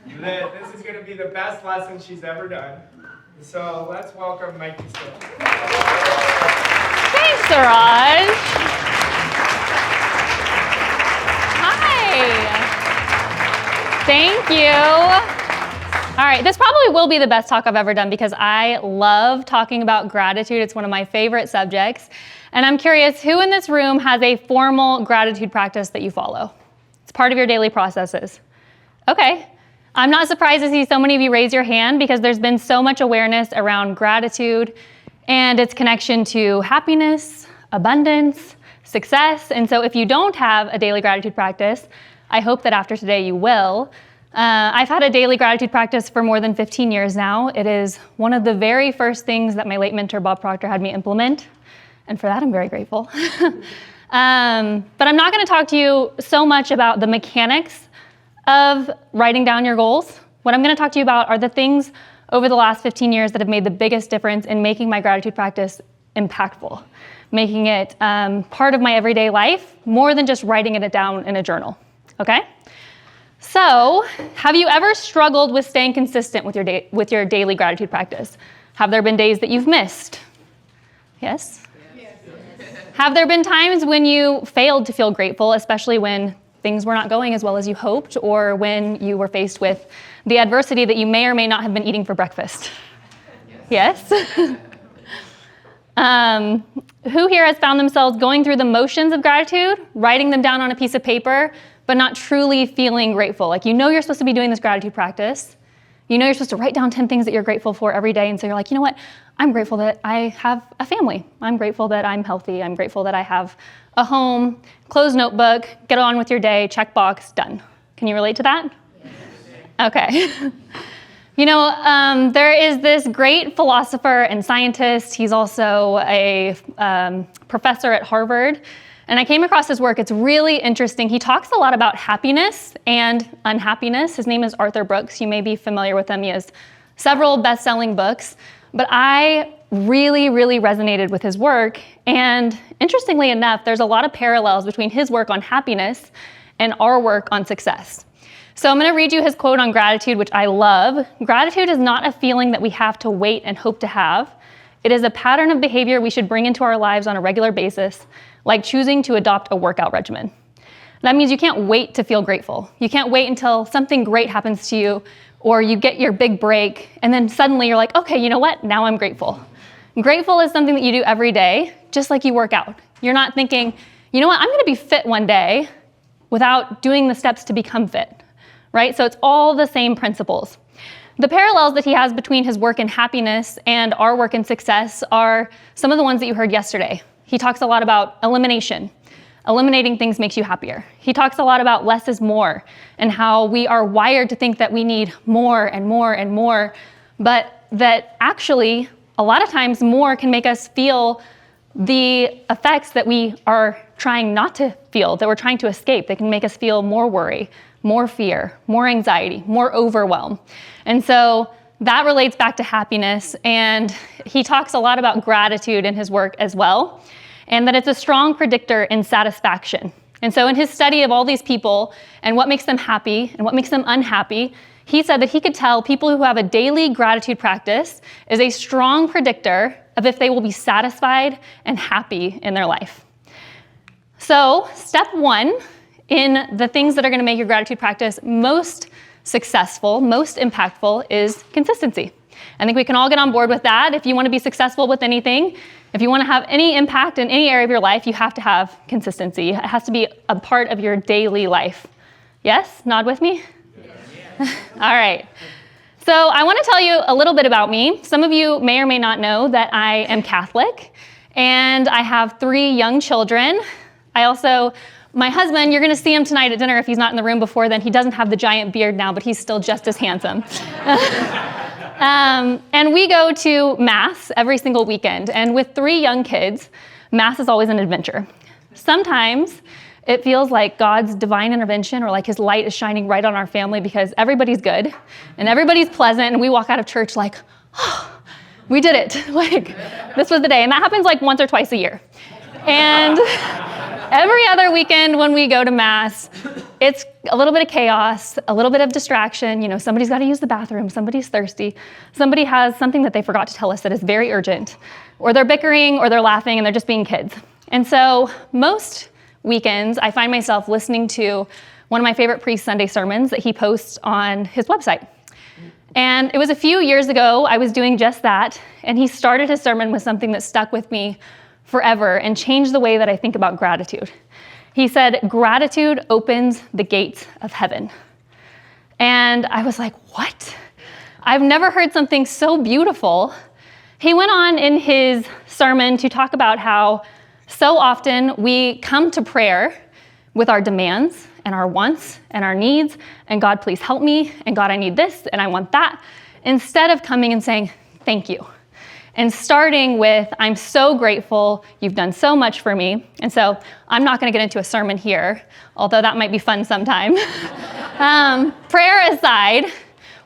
that this is going to be the best lesson she's ever done. So let's welcome Mykie Stiller. Thanks, Arash. Hi. Thank you. All right, this probably will be the best talk I've ever done because I love talking about gratitude. It's one of my favorite subjects. And I'm curious, who in this room has a formal gratitude practice that you follow? It's part of your daily processes. Okay. I'm not surprised to see so many of you raise your hand because there's been so much awareness around gratitude and its connection to happiness, abundance, success. And so if you don't have a daily gratitude practice, I hope that after today you will. I've had a daily gratitude practice for more than 15 years now. It is one of the very first things that my late mentor, Bob Proctor, had me implement. And for that, I'm very grateful. But I'm not going to talk to you so much about the mechanics of writing down your goals. What I'm going to talk to you about are the things over the last 15 years that have made the biggest difference in making my gratitude practice impactful, making it part of my everyday life, more than just writing it down in a journal, okay? So, have you ever struggled with staying consistent with your daily gratitude practice? Have there been days that you've missed? Yes? Yes. Have there been times when you failed to feel grateful, especially when things were not going as well as you hoped, or when you were faced with the adversity that you may or may not have been eating for breakfast? Yes? Who here has found themselves going through the motions of gratitude, writing them down on a piece of paper, but not truly feeling grateful? Like, you know you're supposed to be doing this gratitude practice. You know you're supposed to write down 10 things that you're grateful for every day. And so you're like, you know what? I'm grateful that I have a family. I'm grateful that I'm healthy. I'm grateful that I have a home, close notebook, get on with your day, check box, done. Can you relate to that? Yes. Okay. You know, there is this great philosopher and scientist. He's also a professor at Harvard. And I came across his work. It's really interesting. He talks a lot about happiness and unhappiness. His name is Arthur Brooks. You may be familiar with him. He has several best-selling books. But I really, really resonated with his work. And interestingly enough, there's a lot of parallels between his work on happiness and our work on success. So I'm going to read you his quote on gratitude, which I love. Gratitude is not a feeling that we have to wait and hope to have. It is a pattern of behavior we should bring into our lives on a regular basis, like choosing to adopt a workout regimen. That means you can't wait to feel grateful. You can't wait until something great happens to you or you get your big break and then suddenly you're like, okay, you know what? Now I'm grateful. Grateful is something that you do every day, just like you work out. You're not thinking, you know what? I'm going to be fit one day without doing the steps to become fit, right? So it's all the same principles. The parallels that he has between his work in happiness and our work in success are some of the ones that you heard yesterday. He talks a lot about elimination. Eliminating things makes you happier. He talks a lot about less is more and how we are wired to think that we need more and more and more, but that actually a lot of times more can make us feel the effects that we are trying not to feel, that we're trying to escape. They can make us feel more worry, more fear, more anxiety, more overwhelm. And so that relates back to happiness. And he talks a lot about gratitude in his work as well, and that it's a strong predictor in satisfaction. And so in his study of all these people and what makes them happy and what makes them unhappy, he said that he could tell people who have a daily gratitude practice is a strong predictor of if they will be satisfied and happy in their life. So step one in the things that are going to make your gratitude practice most successful, most impactful is consistency. I think we can all get on board with that. If you want to be successful with anything, if you want to have any impact in any area of your life, you have to have consistency. It has to be a part of your daily life. Yes? Nod with me? Yes. All right. So I want to tell you a little bit about me. Some of you may or may not know that I am Catholic, and I have 3 young children. My husband, you're going to see him tonight at dinner if he's not in the room before then. He doesn't have the giant beard now, but he's still just as handsome. And we go to Mass every single weekend. And with 3 young kids, Mass is always an adventure. Sometimes it feels like God's divine intervention or like his light is shining right on our family because everybody's good and everybody's pleasant. And we walk out of church like, oh, we did it. Like, this was the day. And that happens like once or twice a year. And every other weekend when we go to Mass, it's a little bit of chaos, a little bit of distraction. You know, somebody's got to use the bathroom, somebody's thirsty, somebody has something that they forgot to tell us that is very urgent, or they're bickering, or they're laughing, and they're just being kids. And so most weekends, I find myself listening to one of my favorite priest's Sunday sermons that he posts on his website. And it was a few years ago, I was doing just that, and he started his sermon with something that stuck with me forever and changed the way that I think about gratitude. He said, gratitude opens the gates of heaven. And I was like, what? I've never heard something so beautiful. He went on in his sermon to talk about how so often we come to prayer with our demands and our wants and our needs, and God, please help me, and God, I need this, and I want that, instead of coming and saying, thank you. And starting with, I'm so grateful, you've done so much for me. And so I'm not gonna get into a sermon here, although that might be fun sometime. Prayer aside,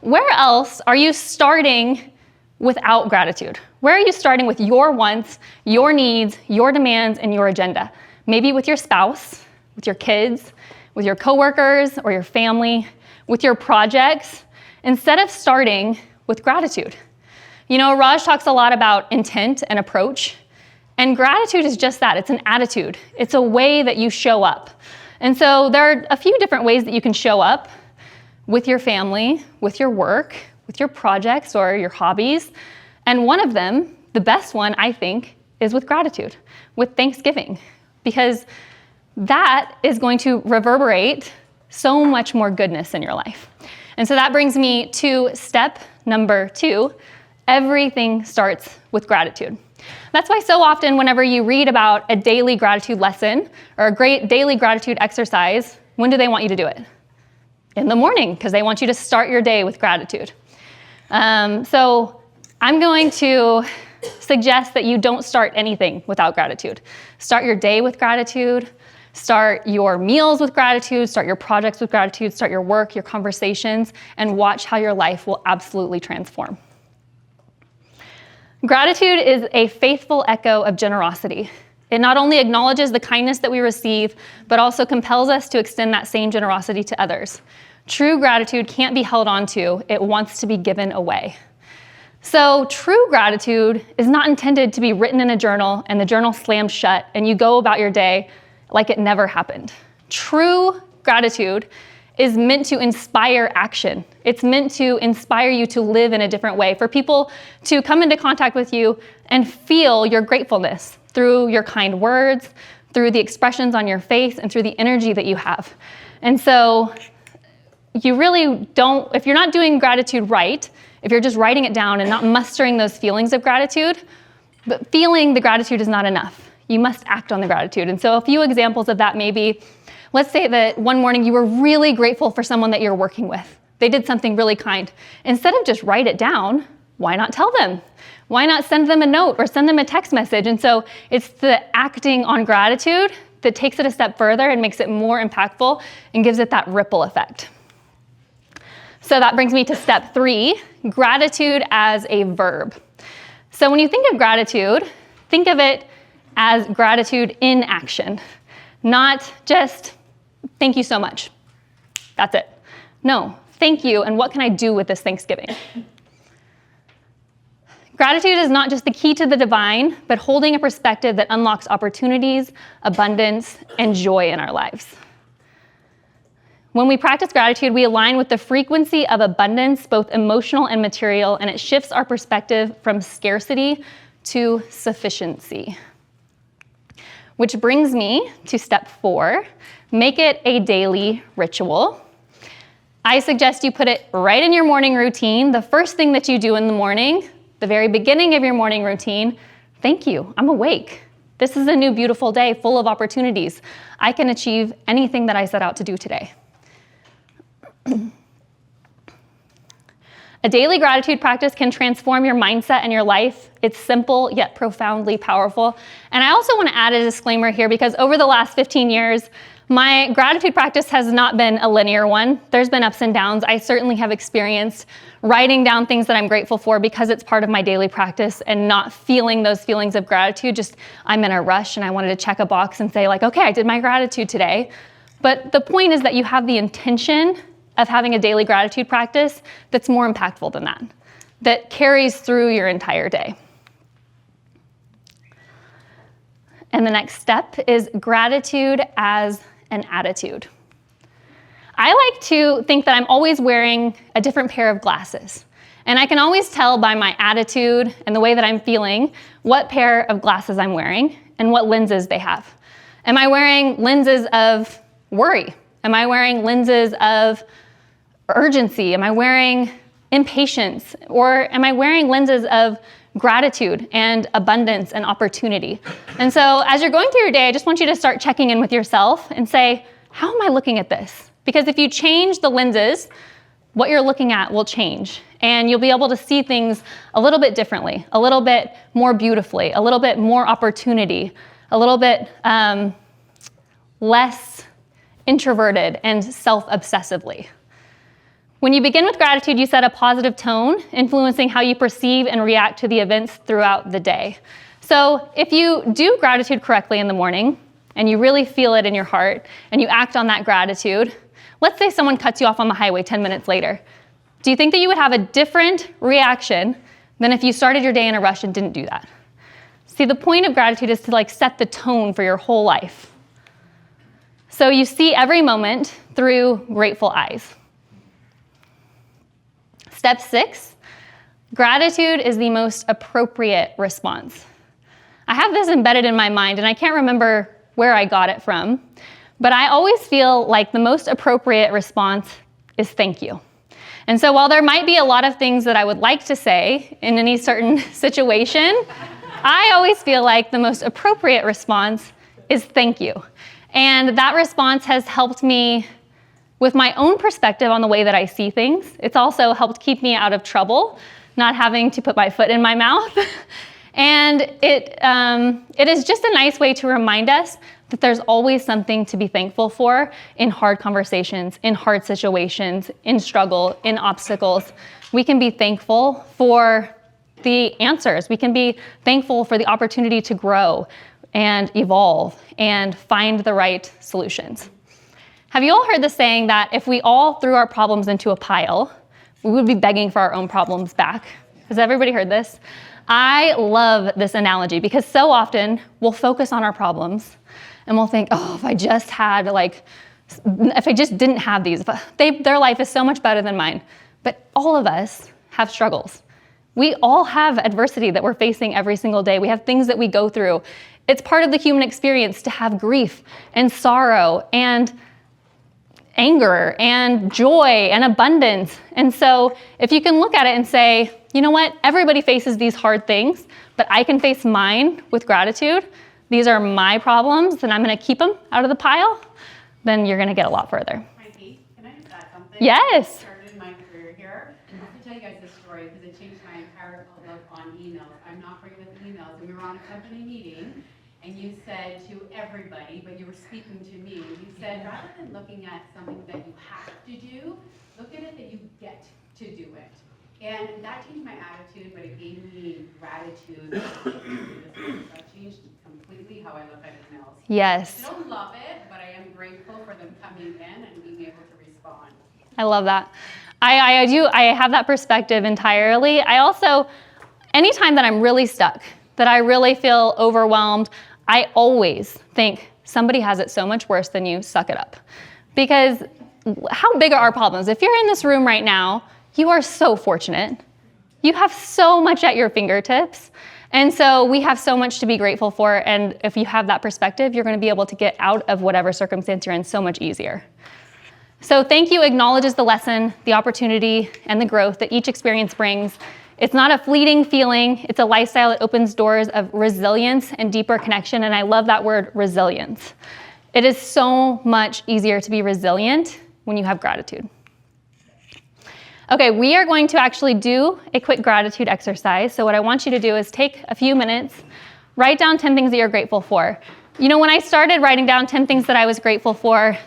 where else are you starting without gratitude? Where are you starting with your wants, your needs, your demands, and your agenda? Maybe with your spouse, with your kids, with your coworkers or your family, with your projects, instead of starting with gratitude. You know, Arash talks a lot about intent and approach, and gratitude is just that. It's an attitude. It's a way that you show up. And so there are a few different ways that you can show up with your family, with your work, with your projects or your hobbies. And one of them, the best one, I think, is with gratitude, with thanksgiving, because that is going to reverberate so much more goodness in your life. And so that brings me to step number 2. Everything starts with gratitude. That's why so often whenever you read about a daily gratitude lesson or a great daily gratitude exercise, when do they want you to do it? In the morning, because they want you to start your day with gratitude. So I'm going to suggest that you don't start anything without gratitude. Start your day with gratitude. Start your meals with gratitude. Start your projects with gratitude. Start your work, your conversations, and watch how your life will absolutely transform. Gratitude is a faithful echo of generosity. It not only acknowledges the kindness that we receive, but also compels us to extend that same generosity to others. True gratitude can't be held on to. It wants to be given away. So true gratitude is not intended to be written in a journal and the journal slams shut and you go about your day like it never happened. True gratitude is meant to inspire action. It's meant to inspire you to live in a different way, for people to come into contact with you and feel your gratefulness through your kind words, through the expressions on your face, and through the energy that you have. And so you really don't, if you're not doing gratitude right, if you're just writing it down and not mustering those feelings of gratitude, but feeling the gratitude is not enough. You must act on the gratitude. And so a few examples of that may be, let's say that one morning you were really grateful for someone that you're working with. They did something really kind. Instead of just write it down, why not tell them? Why not send them a note or send them a text message? And so it's the acting on gratitude that takes it a step further and makes it more impactful and gives it that ripple effect. So that brings me to step 3, gratitude as a verb. So when you think of gratitude, think of it as gratitude in action, not just thank you so much. That's it. No, thank you, and what can I do with this Thanksgiving? Gratitude is not just the key to the divine, but holding a perspective that unlocks opportunities, abundance, and joy in our lives. When we practice gratitude, we align with the frequency of abundance, both emotional and material, and it shifts our perspective from scarcity to sufficiency. Which brings me to step 4, make it a daily ritual. I suggest you put it right in your morning routine, the first thing that you do in the morning, the very beginning of your morning routine. Thank you, I'm awake. This is a new beautiful day full of opportunities. I can achieve anything that I set out to do today. A daily gratitude practice can transform your mindset and your life. It's simple yet profoundly powerful. And I also want to add a disclaimer here because over the last 15 years, my gratitude practice has not been a linear one. There's been ups and downs. I certainly have experienced writing down things that I'm grateful for because it's part of my daily practice and not feeling those feelings of gratitude. Just I'm in a rush and I wanted to check a box and say like, okay, I did my gratitude today. But the point is that you have the intention of having a daily gratitude practice that's more impactful than that, that carries through your entire day. And the next step is gratitude as an attitude. I like to think that I'm always wearing a different pair of glasses. And I can always tell by my attitude and the way that I'm feeling what pair of glasses I'm wearing and what lenses they have. Am I wearing lenses of worry? Am I wearing lenses of urgency? Am I wearing impatience? Or am I wearing lenses of gratitude and abundance and opportunity? And so as you're going through your day, I just want you to start checking in with yourself and say, how am I looking at this? Because if you change the lenses, what you're looking at will change. And you'll be able to see things a little bit differently, a little bit more beautifully, a little bit more opportunity, a little bit less introverted and self-obsessively. When you begin with gratitude, you set a positive tone, influencing how you perceive and react to the events throughout the day. So if you do gratitude correctly in the morning, and you really feel it in your heart, and you act on that gratitude, let's say someone cuts you off on the highway 10 minutes later. Do you think that you would have a different reaction than if you started your day in a rush and didn't do that? See, the point of gratitude is to set the tone for your whole life. So you see every moment through grateful eyes. Step 6, gratitude is the most appropriate response. I have this embedded in my mind, and I can't remember where I got it from, but I always feel like the most appropriate response is thank you. And so while there might be a lot of things that I would like to say in any certain situation, I always feel like the most appropriate response is thank you. And that response has helped me with my own perspective on the way that I see things. It's also helped keep me out of trouble, not having to put my foot in my mouth. And it is just a nice way to remind us that there's always something to be thankful for in hard conversations, in hard situations, in struggle, in obstacles. We can be thankful for the answers. We can be thankful for the opportunity to grow and evolve and find the right solutions. Have you all heard the saying that if we all threw our problems into a pile, we would be begging for our own problems back? Has everybody heard this? I love this analogy because so often we'll focus on our problems and we'll think, oh, if I just didn't have these, their life is so much better than mine. But all of us have struggles. We all have adversity that we're facing every single day. We have things that we go through. It's part of the human experience to have grief and sorrow and anger and joy and abundance. And so if you can look at it and say, you know what, everybody faces these hard things, but I can face mine with gratitude. These are my problems, and I'm going to keep them out of the pile, then you're going to get a lot further. Mykie, can I just add something? Yes. I started my career here. I have to tell you guys this story because it changed my entire outlook on emails. I'm not great with emails. And we were on a company meeting, and you said to everybody, but you were speaking to me, you said, rather than looking at something that you have to do, look at it that you get to do it. And that changed my attitude, but it gave me gratitude. That changed completely how I look at emails. Yes. I don't love it, but I am grateful for them coming in and being able to respond. I love that. I have that perspective entirely. I also, anytime that I'm really stuck, that I really feel overwhelmed, I always think somebody has it so much worse than you, suck it up. Because how big are our problems? If you're in this room right now, you are so fortunate. You have so much at your fingertips. And so we have so much to be grateful for. And if you have that perspective, you're going to be able to get out of whatever circumstance you're in so much easier. So thank you acknowledges the lesson, the opportunity, and the growth that each experience brings. It's not a fleeting feeling. It's a lifestyle that opens doors of resilience and deeper connection. And I love that word, resilience. It is so much easier to be resilient when you have gratitude. Okay, we are going to actually do a quick gratitude exercise. So what I want you to do is take a few minutes, write down 10 things that you're grateful for. You know, when I started writing down 10 things that I was grateful for,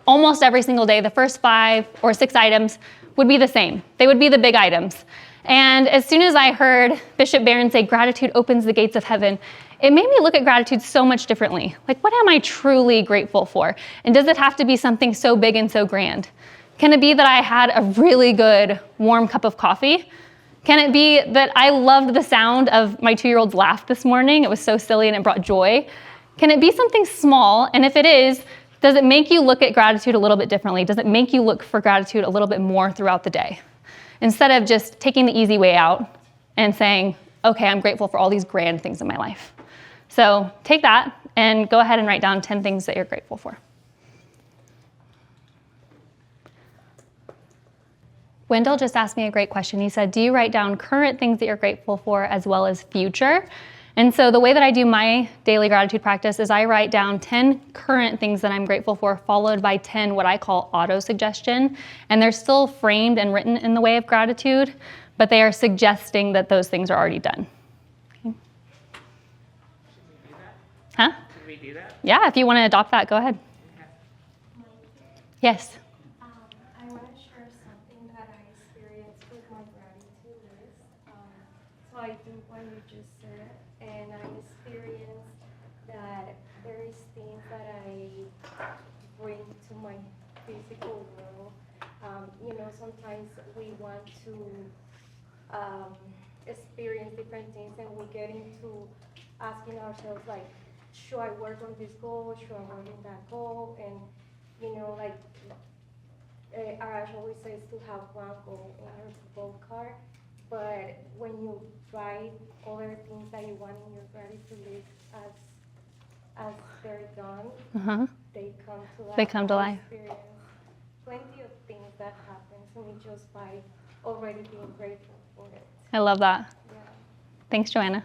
almost every single day, the first 5 or 6 items would be the same. They would be the big items. And as soon as I heard Bishop Barron say, gratitude opens the gates of heaven, it made me look at gratitude so much differently. Like, what am I truly grateful for? And does it have to be something so big and so grand? Can it be that I had a really good warm cup of coffee? Can it be that I loved the sound of my 2-year-old's laugh this morning? It was so silly and it brought joy. Can it be something small? And if it is, does it make you look at gratitude a little bit differently? Does it make you look for gratitude a little bit more throughout the day? Instead of just taking the easy way out and saying, okay, I'm grateful for all these grand things in my life. So take that and go ahead and write down 10 things that you're grateful for. Wendell just asked me a great question. He said, do you write down current things that you're grateful for as well as future? And so the way that I do my daily gratitude practice is I write down 10 current things that I'm grateful for, followed by 10 what I call auto-suggestion. And they're still framed and written in the way of gratitude, but they are suggesting that those things are already done. Okay. Huh? Can we do that? Yeah, if you want to adopt that, go ahead. Yes. I want to share something that I experienced with my gratitude list. So I do what you just said, and I experienced that there is things that I bring to my physical world. Sometimes we want to experience different things, and we get into asking ourselves, like, should I work on this goal? Should I work on that goal? And Arash always says to have one goal in your goal card, but when you write other things that you want in your gratitude list as they're done, they come to life. They come to life. I experience plenty of things that happen to me just by already being grateful for it. I love that. Yeah. Thanks, Joanna.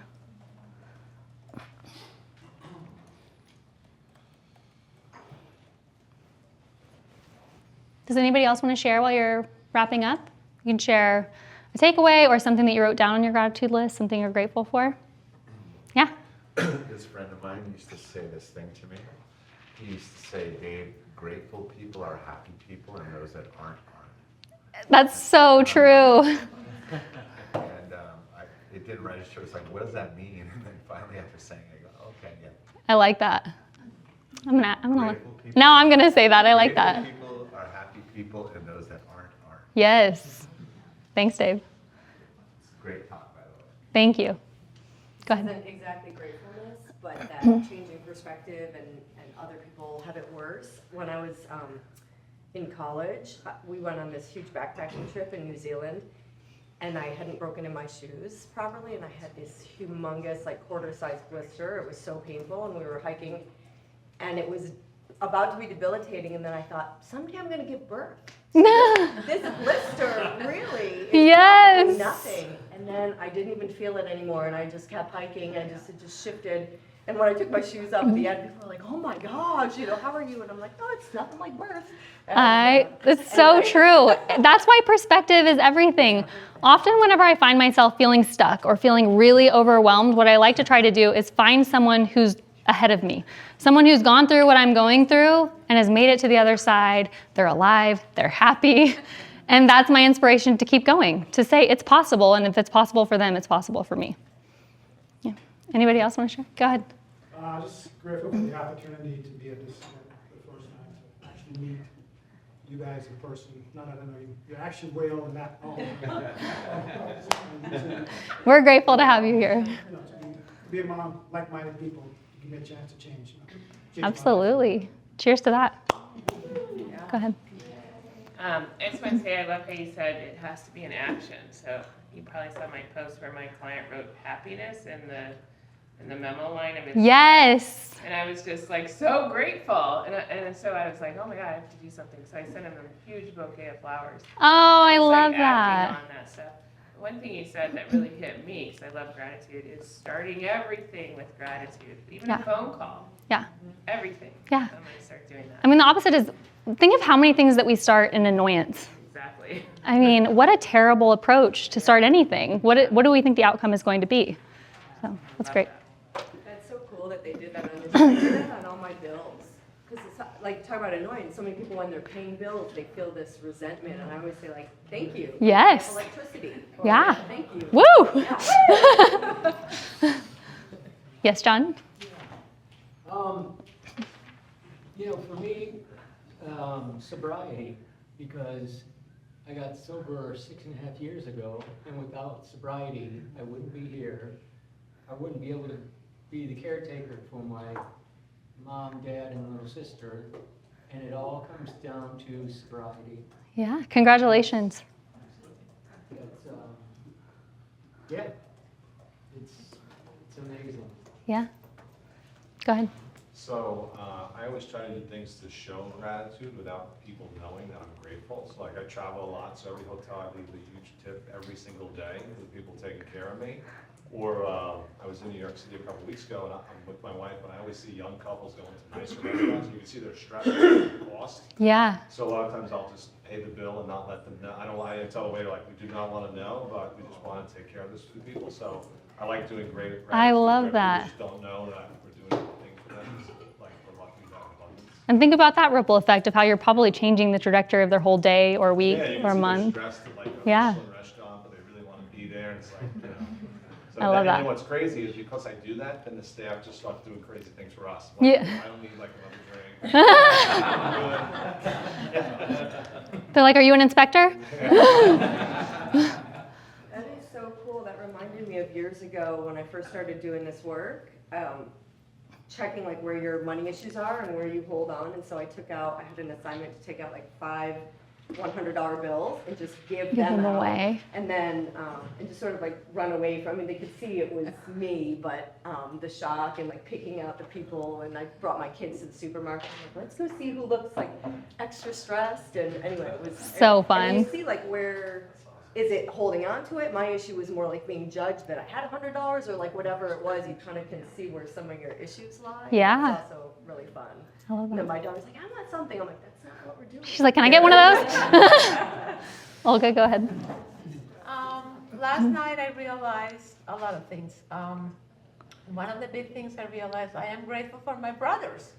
Does anybody else want to share while you're wrapping up? You can share a takeaway or something that you wrote down on your gratitude list, something you're grateful for. Yeah? This friend of mine used to say this thing to me. He used to say, Dave, grateful people are happy people, and those that aren't. That's so true. And it didn't register. It's like, what does that mean? And then finally, after saying it, I go, okay, yeah. I like that. I'm gonna Grateful people- now I'm gonna say that. I like Grateful that. people are happy people, and those that aren't. Yes. Thanks, Dave. It's a great talk, by the way. Thank you. Go ahead. Isn't exactly gratefulness, but that changing perspective and other people have it worse. When I was in college, we went on this huge backpacking trip in New Zealand, and I hadn't broken in my shoes properly, and I had this humongous, like, quarter-sized blister. It was so painful, and we were hiking, and it was about to be debilitating, and then I thought, someday I'm gonna give birth. This blister really is Yes. nothing. And then I didn't even feel it anymore, and I just kept hiking, and it just shifted. And when I took my shoes off at the end, people were like, oh my gosh, how are you? And I'm like, no, it's nothing like birth. It's so true. That's why perspective is everything. Often whenever I find myself feeling stuck or feeling really overwhelmed, what I like to try to do is find someone who's ahead of me. Someone who's gone through what I'm going through and has made it to the other side. They're alive, they're happy. And that's my inspiration to keep going, to say it's possible, and if it's possible for them, it's possible for me. Yeah. Anybody else want to share? Go ahead. Just grateful for the opportunity to be at this the first time to actually meet you guys in person. Not that I know you. You're actually way older than that. We're grateful to have you here. To be among like-minded people, give me a chance to change. Change Absolutely. Cheers to that. Go ahead. I just want to say I love how you said it has to be an action. So you probably saw my post where my client wrote happiness in the memo line of his. Yes. And I was just like so grateful, and so I was like, oh my God, I have to do something. So I sent him a huge bouquet of flowers. Oh, I It's love like that. acting on that stuff. One thing you said that really hit me, because I love gratitude, is starting everything with gratitude, even Yeah. a phone call. Yeah. Everything. Yeah. So I'm going to start doing that. I mean, the opposite is, think of how many things that we start in annoyance. Exactly. I mean, what a terrible approach to start anything. What do we think the outcome is going to be? So that's great. That's so cool that they did that on this. I did that on all my bills. Because it's like, talk about annoyance. So many people, when they're paying bills, they feel this resentment. And I always say, like, thank you. Yes. Electricity. Or, Yeah. Thank you. Woo! Yeah. Yes, John? For me, sobriety, because I got sober 6.5 years ago, and without sobriety, I wouldn't be here. I wouldn't be able to be the caretaker for my mom, dad, and little sister, and it all comes down to sobriety. Yeah, congratulations. It's, it's amazing. Yeah. Go ahead. So I always try to do things to show gratitude without people knowing that I'm grateful. So like I travel a lot, so every hotel I leave a huge tip every single day with people taking care of me. Or I was in New York City a couple weeks ago, and I'm with my wife, and I always see young couples going to nicer restaurants, and you can see they're stressed about the cost. Yeah. So a lot of times I'll just pay the bill and not let them know. I tell the waiter, like, we do not want to know, but we just want to take care of this for people. So I like doing great. I love where that. People just don't know that we're doing things for them. It's like we're lucky to have abundance. And think about that ripple effect of how you're probably changing the trajectory of their whole day or week Yeah, you can or see month. they're stressed at like a Yeah. Michelin restaurant, but they really want to be there. And it's like, you know. So I love and that. then what's crazy is because I do that, then the staff just starts doing crazy things for us. Like, Yeah. I don't need like another drink. They're like, are you an inspector? That is so cool. That reminded me of years ago when I first started doing this work, checking like where your money issues are and where you hold on. And so I had an assignment to take out like 5 $100 bills and just give them out. Away. And then, and just sort of like run away from, they could see it was me, but the shock and like picking out the people, and I brought my kids to the supermarket, I'm like, let's go see who looks like extra stressed, and anyway, it was So fun. And you see like where, is it holding on to it? My issue was more like being judged that I had $100 or like whatever it was, you kind of can see where some of your issues lie. Yeah. It's also really fun. I love And then that. my daughter's like, I want something. I'm like, that's not what we're doing. She's like, can I get one of those? Olga, go ahead. Last night I realized a lot of things. One of the big things I realized, I am grateful for my brothers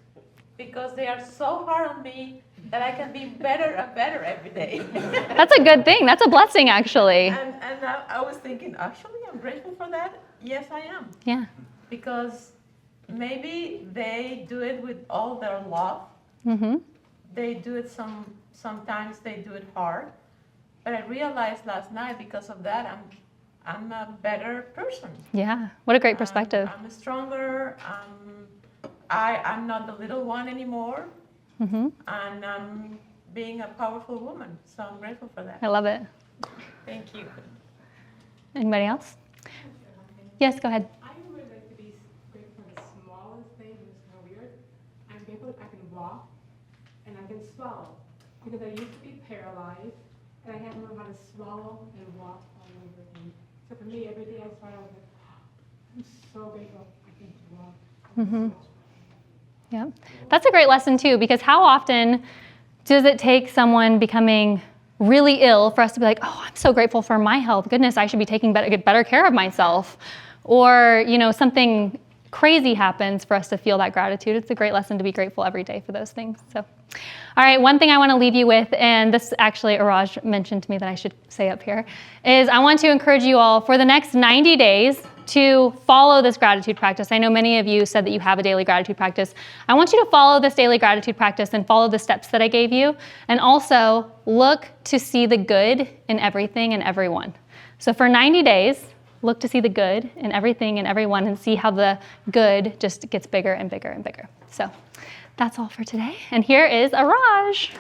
because they are so hard on me that I can be better and better every day. That's a good thing. That's a blessing, actually. And I was thinking, actually, I'm grateful for that. Yes, I am. Yeah. Because maybe they do it with all their love. Mm-hmm. They do it sometimes they do it hard. But I realized last night because of that, I'm a better person. Yeah. What a great perspective. I'm stronger. I'm not the little one anymore. Mm-hmm. And I'm being a powerful woman. So I'm grateful for that. I love it. Thank you. Anybody else? Yes, go ahead. I would like to be grateful for the smallest things. It's kind of weird. I'm grateful that I can walk and I can swallow. Because I used to be paralyzed and I had to learn how to swallow and walk all over again. So for me, every day I start, I was like, I'm so grateful I can walk. Mm-hmm. Yeah. That's a great lesson too, because how often does it take someone becoming really ill for us to be like, oh, I'm so grateful for my health. Goodness, I should be taking better care of myself. Or, something crazy happens for us to feel that gratitude. It's a great lesson to be grateful every day for those things. So, all right, one thing I want to leave you with, and this actually Arash mentioned to me that I should say up here, is I want to encourage you all for the next 90 days to follow this gratitude practice. I know many of you said that you have a daily gratitude practice. I want you to follow this daily gratitude practice and follow the steps that I gave you, and also look to see the good in everything and everyone. So for 90 days, look to see the good in everything and everyone and see how the good just gets bigger and bigger and bigger. So that's all for today. And here is Arash.